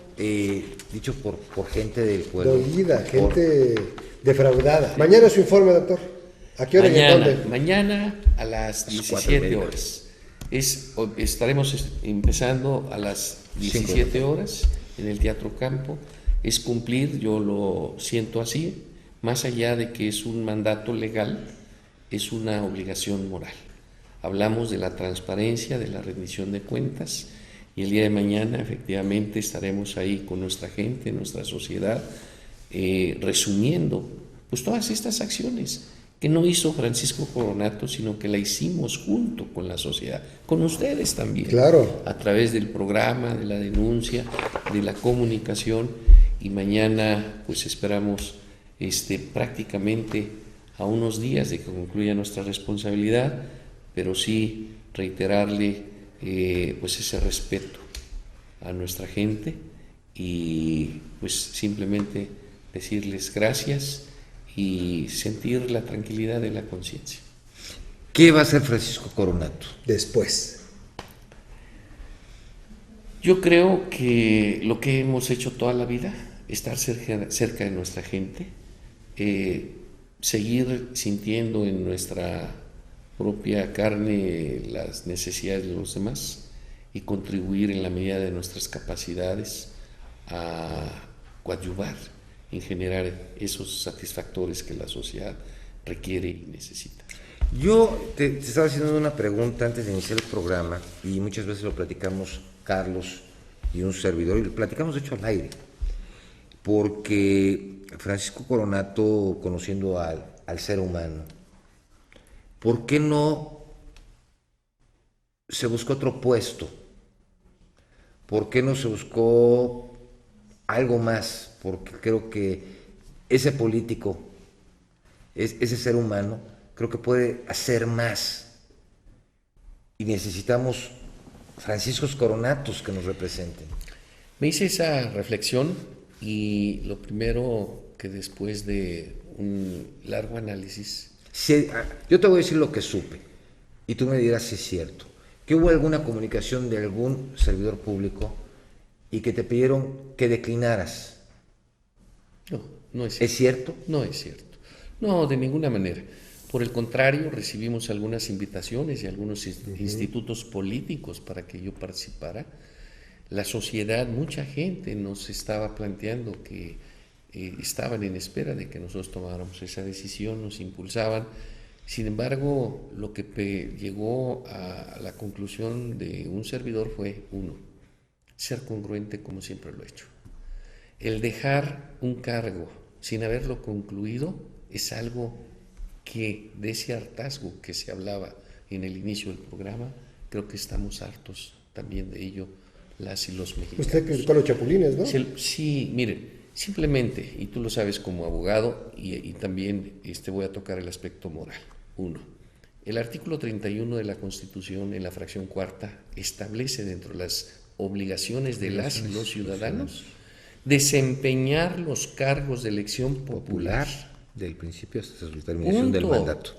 dicho por gente del pueblo. Dolida, gente defraudada. Mañana su informe, doctor. ¿A qué hora y en dónde? Mañana a las 17 horas. Estaremos empezando a las 17 horas en el Teatro Campo. Es cumplir, yo lo siento así, más allá de que es un mandato legal, es una obligación moral. Hablamos de la transparencia, de la rendición de cuentas, y el día de mañana efectivamente estaremos ahí con nuestra gente, nuestra sociedad, resumiendo pues todas estas acciones que no hizo Francisco Coronato, sino que la hicimos junto con la sociedad, con ustedes también, claro, a través del programa, de la denuncia, de la comunicación, y mañana pues esperamos prácticamente a unos días de que concluya nuestra responsabilidad, pero sí reiterarle pues ese respeto a nuestra gente y pues simplemente decirles gracias y sentir la tranquilidad de la conciencia. ¿Qué va a hacer Francisco Coronato después? Yo creo que lo que hemos hecho toda la vida, estar cerca de nuestra gente, seguir sintiendo en nuestra propia carne las necesidades de los demás y contribuir en la medida de nuestras capacidades a coadyuvar en generar esos satisfactores que la sociedad requiere y necesita. Yo te estaba haciendo una pregunta antes de iniciar el programa y muchas veces lo platicamos Carlos y un servidor, y lo platicamos de hecho al aire, porque Francisco Coronato, conociendo al ser humano, ¿por qué no se buscó otro puesto? ¿Por qué no se buscó algo más? Porque creo que ese político, ese ser humano, creo que puede hacer más. Y necesitamos Franciscos Coronatos que nos representen. Me hice esa reflexión y lo primero que después de un largo análisis... Yo te voy a decir lo que supe y tú me dirás si es cierto. Que hubo alguna comunicación de algún servidor público y que te pidieron que declinaras. No, no es cierto. ¿Es cierto? No es cierto. No, de ninguna manera. Por el contrario, recibimos algunas invitaciones de algunos institutos políticos para que yo participara. La sociedad, mucha gente nos estaba planteando que estaban en espera de que nosotros tomáramos esa decisión, nos impulsaban. Sin embargo, lo que llegó a la conclusión de un servidor fue, uno, ser congruente como siempre lo he hecho. El dejar un cargo sin haberlo concluido es algo que de ese hartazgo que se hablaba en el inicio del programa, creo que estamos hartos también de ello, las y los mexicanos. Usted criticó a los chapulines, ¿no? Sí, mire, simplemente, y tú lo sabes como abogado, y también voy a tocar el aspecto moral. Uno, el artículo 31 de la Constitución, en la fracción cuarta, establece dentro de las obligaciones de las y los ciudadanos desempeñar los cargos de elección popular. Del principio hasta su terminación del mandato.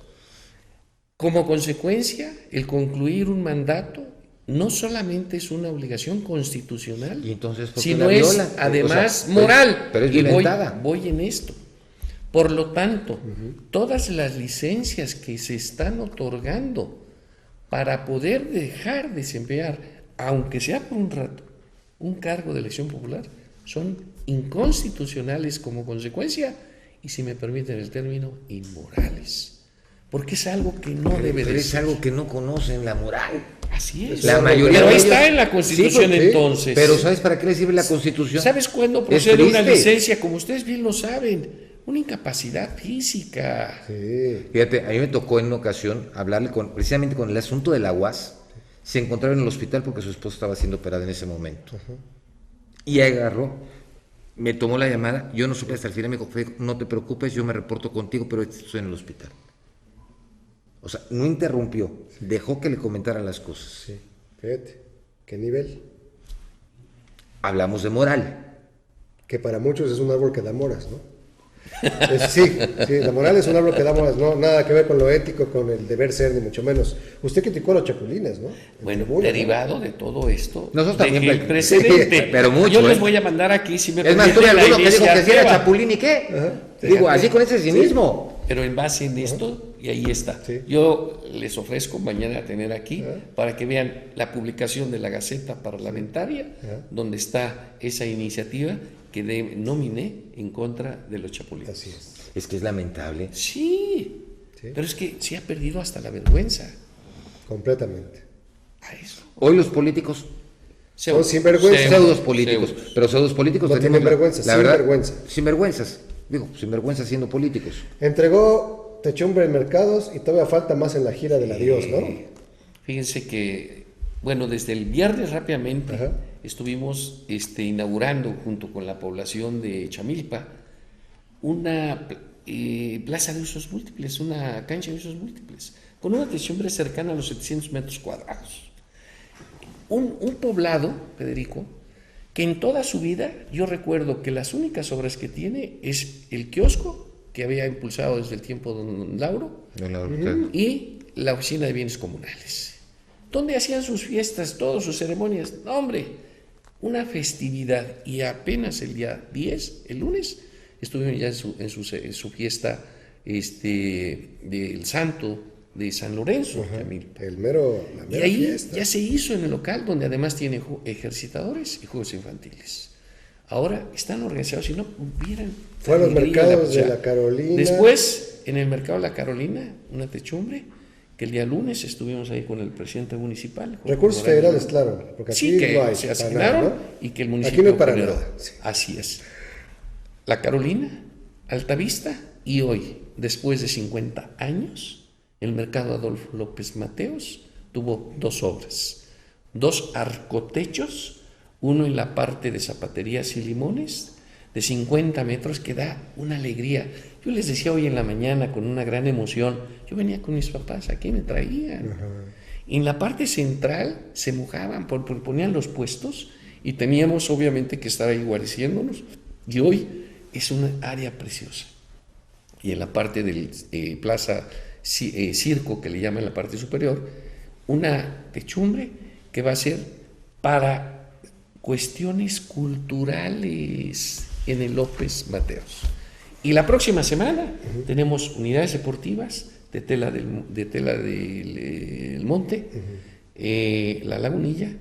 Como consecuencia, el concluir un mandato no solamente es una obligación constitucional, ¿Y entonces, sino es además moral. Pero es violentada. Voy en esto. Por lo tanto, todas las licencias que se están otorgando para poder dejar de desempeñar, aunque sea por un rato, un cargo de elección popular, son inconstitucionales como consecuencia y, si me permiten el término, inmorales. Porque es algo que no debe de ser. Es algo que no conocen, la moral. Así es. La mayoría pero de está ellos, en la Constitución entonces. Pero ¿sabes para qué le sirve la Constitución? ¿Sabes cuándo procede una licencia? Como ustedes bien lo saben, una incapacidad física. Sí. Fíjate, a mí me tocó en una ocasión hablarle precisamente con el asunto de la UAS. Se encontraba en el hospital porque su esposa estaba siendo operada en ese momento. Y agarró, me tomó la llamada, yo no supe hasta el final, me dijo, no te preocupes, yo me reporto contigo, pero estoy en el hospital. O sea, no interrumpió, dejó que le comentara las cosas. Sí, fíjate, ¿qué nivel? Hablamos de moral. Que para muchos es un árbol que da moras, ¿no? Sí, la moral es un árbol que da moras, no nada que ver con lo ético, con el deber ser, ni mucho menos. Usted criticó a los chapulines, ¿no? Bueno, derivado de todo esto, nosotros de también el precedente, pero mucho, yo les voy a mandar aquí, si me es más, tuve alguno que dijo que si era chapulín y qué. Ajá. Digo, así con ese cinismo. Pero en base en esto, y ahí está. Sí. Yo les ofrezco mañana tener aquí para que vean la publicación de la Gaceta Parlamentaria, donde está esa iniciativa que nominé en contra de los chapulines. Así es. Es que es lamentable. Sí, pero es que se ha perdido hasta la vergüenza. Completamente. A eso. Hoy los políticos Son sinvergüenzas. pseudos políticos, pero pseudos políticos No tienen vergüenza, la verdad, sinvergüenza. Sinvergüenzas. Digo, sinvergüenzas siendo políticos. Entregó techumbre en mercados y todavía falta más en la gira del adiós, ¿no? Fíjense que, bueno, desde el viernes rápidamente Ajá. estuvimos inaugurando junto con la población de Chamilpa una plaza de usos múltiples, una cancha de usos múltiples, con una techumbre cercana a los 700 metros cuadrados. Un poblado, Federico, que en toda su vida, yo recuerdo que las únicas obras que tiene es el kiosco, que había impulsado desde el tiempo de don Lauro, y la oficina de bienes comunales, donde hacían sus fiestas, todas sus ceremonias. No, hombre, una festividad. Y apenas el día 10, el lunes, estuvieron ya en su fiesta del santo de San Lorenzo. La y mera ahí fiesta. ya se hizo en el local, donde además tiene ejercitadores y juegos infantiles. Ahora están organizados, si no vieran. Fue a los mercados de la Carolina. Después después, en el mercado La Carolina, una techumbre, que el día lunes estuvimos ahí con el presidente municipal. Recursos federales, claro, porque aquí sí, que no hay se para asignaron, nada, ¿no? y que el municipio Aquí no hay para generó. nada. Sí. Así es. La Carolina, Altavista, y hoy, después de 50 años, el mercado Adolfo López Mateos tuvo 2 obras, 2 arcotechos, uno en la parte de zapaterías y limones, de 50 metros, que da una alegría. Yo les decía hoy en la mañana con una gran emoción, yo venía con mis papás, aquí me traían. Y en la parte central se mojaban, ponían los puestos y teníamos obviamente que estar ahí guareciéndonos. Y hoy es una área preciosa. Y en la parte del plaza circo, que le llaman la parte superior, una techumbre que va a ser para cuestiones culturales en el López Mateos. Y la próxima semana tenemos unidades deportivas de Tela del Monte, La Lagunilla,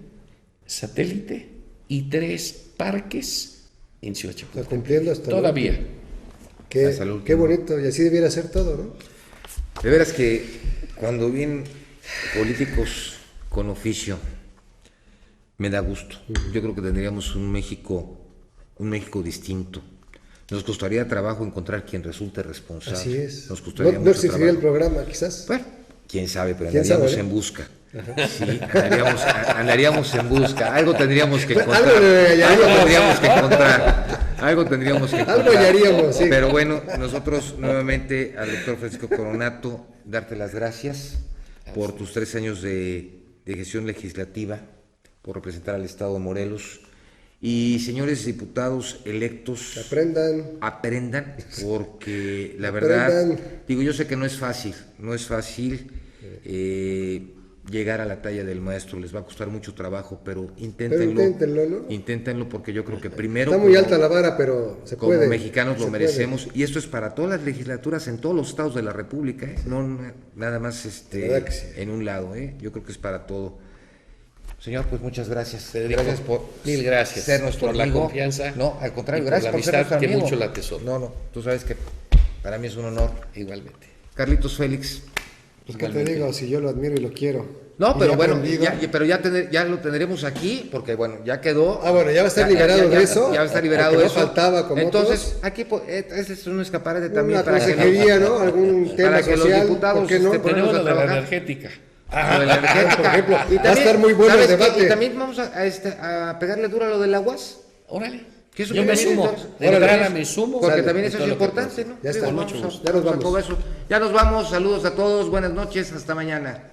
Satélite y 3 parques en Ciudad Chapultepec. Está cumpliendo hasta todavía. Qué bonito, y así debiera ser todo, ¿no? De veras que cuando vienen políticos con oficio, me da gusto. Yo creo que tendríamos un México distinto. Nos costaría trabajo encontrar quien resulte responsable. Así es. Nos costaría no mucho existiría el trabajo. programa, quizás. Bueno, quién sabe, pero ¿Quién andaríamos sabe, en busca. Sí, andaríamos en busca. Algo tendríamos que encontrar. Algo tendríamos que encontrar. Algo hallaríamos, sí. Pero bueno, nosotros nuevamente al doctor Francisco Coronato, darte las gracias por tus 3 años de gestión legislativa, por representar al Estado de Morelos. Y señores diputados electos, aprendan, porque la verdad, digo, yo sé que no es fácil llegar a la talla del maestro, les va a costar mucho trabajo, pero inténtenlo, porque yo creo que primero... Está muy alta la vara, pero se puede. Como mexicanos lo merecemos, y esto es para todas las legislaturas en todos los estados de la República, no nada más en un lado, yo creo que es para todo. Señor, pues muchas gracias. Federico, gracias por mil gracias ser nuestro por amigo. La confianza. No, al contrario, gracias por ser la nuestro amistad que amigo. mucho la atesoro. No, tú sabes que para mí es un honor. Igualmente. Carlitos Félix. Pues qué te digo, si yo lo admiro y lo quiero. No, pero bueno, pero ya lo tendremos aquí, porque bueno, ya quedó. Bueno, ya va a estar liberado de eso. Ya va a estar liberado de eso. No faltaba como entonces, otros. aquí ese es un escaparate también para consejería, ¿no? Algún tema para que social, los diputados ¿por qué no? Tenemos lo de la energética. Por ejemplo, va a estar muy bueno el debate. Y también vamos a pegarle duro a lo del aguas. Órale. Yo me sumo. Me sumo. Porque también eso es importante, ¿no? Ya está. Ya nos vamos. Ya nos vamos. Saludos a todos. Buenas noches. Hasta mañana.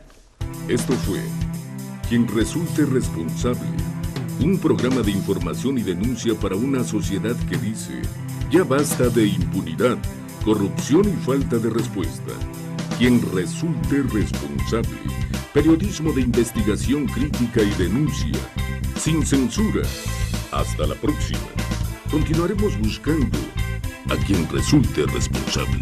Esto fue Quien Resulte Responsable, un programa de información y denuncia para una sociedad que dice: ya basta de impunidad, corrupción y falta de respuesta. Quien resulte responsable. Periodismo de investigación crítica y denuncia, sin censura. Hasta la próxima. Continuaremos buscando a quien resulte responsable.